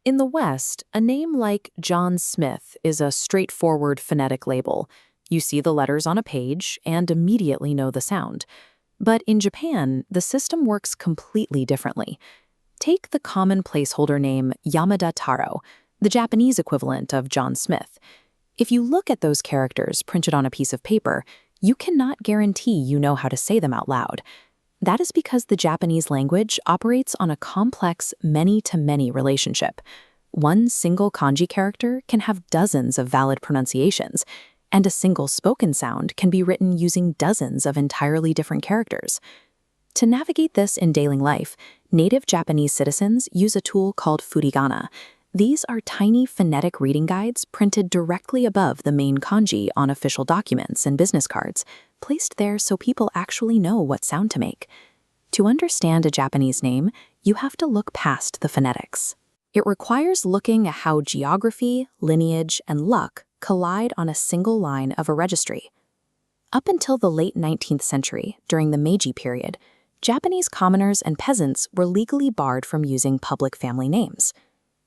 In the West, a name like John Smith is a straightforward phonetic label. You see the letters on a page and immediately know the sound. But in Japan, the system works completely differently. Take the common placeholder name Yamada Taro, the Japanese equivalent of John Smith. If you look at those characters printed on a piece of paper, you cannot guarantee you know how to say them out loud. That is because the Japanese language operates on a complex many-to-many relationship. One single kanji character can have dozens of valid pronunciations, and a single spoken sound can be written using dozens of entirely different characters. To navigate this in daily life, native Japanese citizens use a tool called furigana. These are tiny phonetic reading guides printed directly above the main kanji on official documents and business cards, placed there so people actually know what sound to make. To understand a Japanese name, you have to look past the phonetics. It requires looking at how geography, lineage, and luck collide on a single line of a registry. Up until the late 19th century, during the Meiji period, Japanese commoners and peasants were legally barred from using public family names.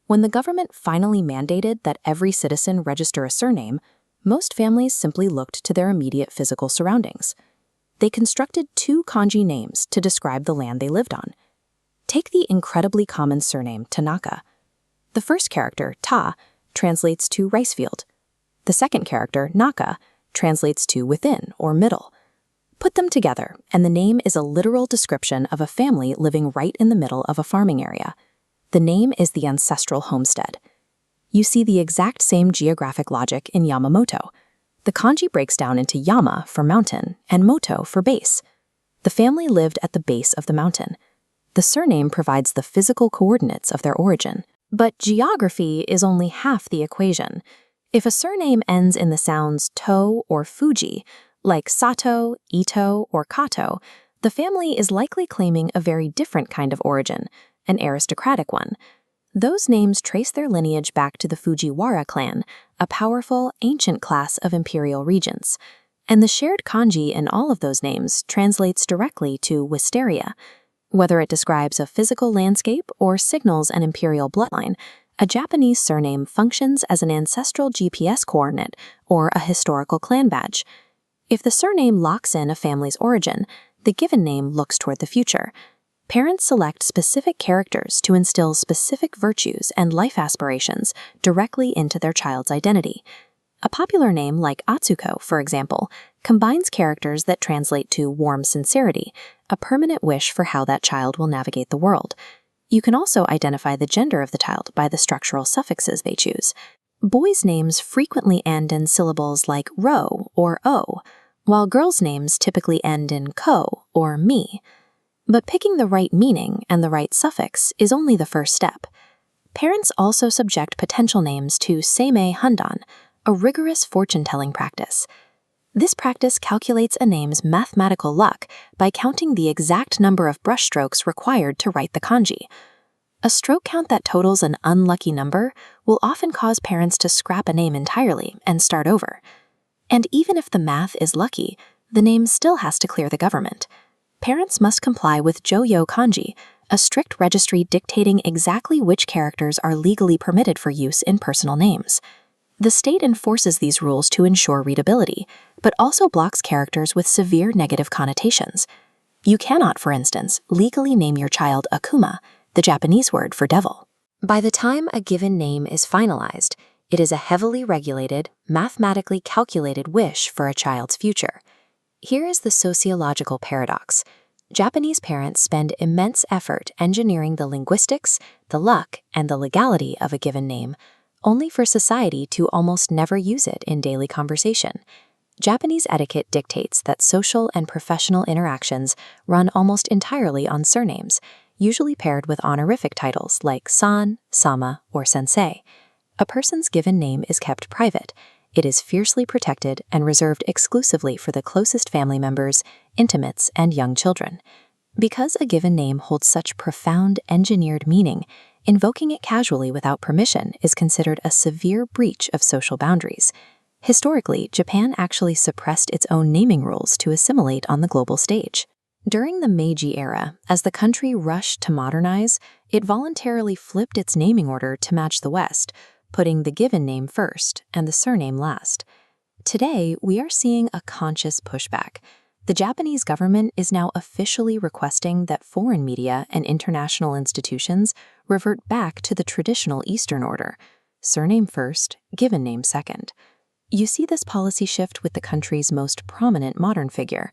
When the government finally mandated that every citizen register a surname, most families simply looked to their immediate physical surroundings. They constructed two kanji names to describe the land they lived on. Take the incredibly common surname Tanaka. The first character, ta, translates to rice field. The second character, naka, translates to within or middle. Put them together, and the name is a literal description of a family living right in the middle of a farming area. The name is the ancestral homestead. You see the exact same geographic logic in Yamamoto. The kanji breaks down into yama for mountain and moto for base. The family lived at the base of the mountain. The surname provides the physical coordinates of their origin. But geography is only half the equation. If a surname ends in the sounds to or fuji, like Sato, Ito, or Kato, the family is likely claiming a very different kind of origin, an aristocratic one. Those names trace their lineage back to the Fujiwara clan, a powerful, ancient class of imperial regents. And the shared kanji in all of those names translates directly to wisteria. Whether it describes a physical landscape or signals an imperial bloodline, a Japanese surname functions as an ancestral GPS coordinate or a historical clan badge. If the surname locks in a family's origin, the given name looks toward the future. Parents select specific characters to instill specific virtues and life aspirations directly into their child's identity. A popular name like Atsuko, for example, combines characters that translate to warm sincerity, a permanent wish for how that child will navigate the world. You can also identify the gender of the child by the structural suffixes they choose. Boys' names frequently end in syllables like ro or o, while girls' names typically end in ko or mi. But picking the right meaning and the right suffix is only the first step. Parents also subject potential names to seimei handan, a rigorous fortune-telling practice. This practice calculates a name's mathematical luck by counting the exact number of brushstrokes required to write the kanji. A stroke count that totals an unlucky number will often cause parents to scrap a name entirely and start over. And even if the math is lucky, the name still has to clear the government. Parents must comply with Joyo kanji, a strict registry dictating exactly which characters are legally permitted for use in personal names. The state enforces these rules to ensure readability, but also blocks characters with severe negative connotations. You cannot, for instance, legally name your child Akuma, the Japanese word for devil. By the time a given name is finalized, it is a heavily regulated, mathematically calculated wish for a child's future. Here is the sociological paradox. Japanese parents spend immense effort engineering the linguistics, the luck, and the legality of a given name, only for society to almost never use it in daily conversation. Japanese etiquette dictates that social and professional interactions run almost entirely on surnames, usually paired with honorific titles like san, sama, or sensei. A person's given name is kept private. It is fiercely protected and reserved exclusively for the closest family members, intimates, and young children. Because a given name holds such profound engineered meaning, invoking it casually without permission is considered a severe breach of social boundaries. Historically, Japan actually suppressed its own naming rules to assimilate on the global stage. During the Meiji Era, as the country rushed to modernize, it voluntarily flipped its naming order to match the West, putting the given name first and the surname last. Today, we are seeing a conscious pushback. The Japanese government is now officially requesting that foreign media and international institutions revert back to the traditional Eastern order: surname first, given name second. You see this policy shift with the country's most prominent modern figure.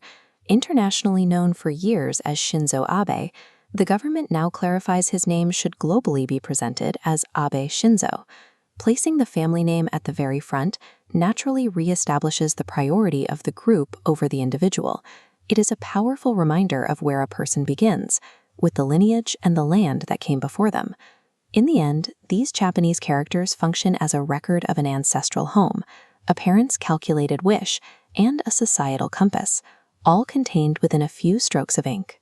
Internationally known for years as Shinzo Abe, the government now clarifies his name should globally be presented as Abe Shinzo. Placing the family name at the very front naturally reestablishes the priority of the group over the individual. It is a powerful reminder of where a person begins, with the lineage and the land that came before them. In the end, these Japanese characters function as a record of an ancestral home, a parent's calculated wish, and a societal compass, all contained within a few strokes of ink.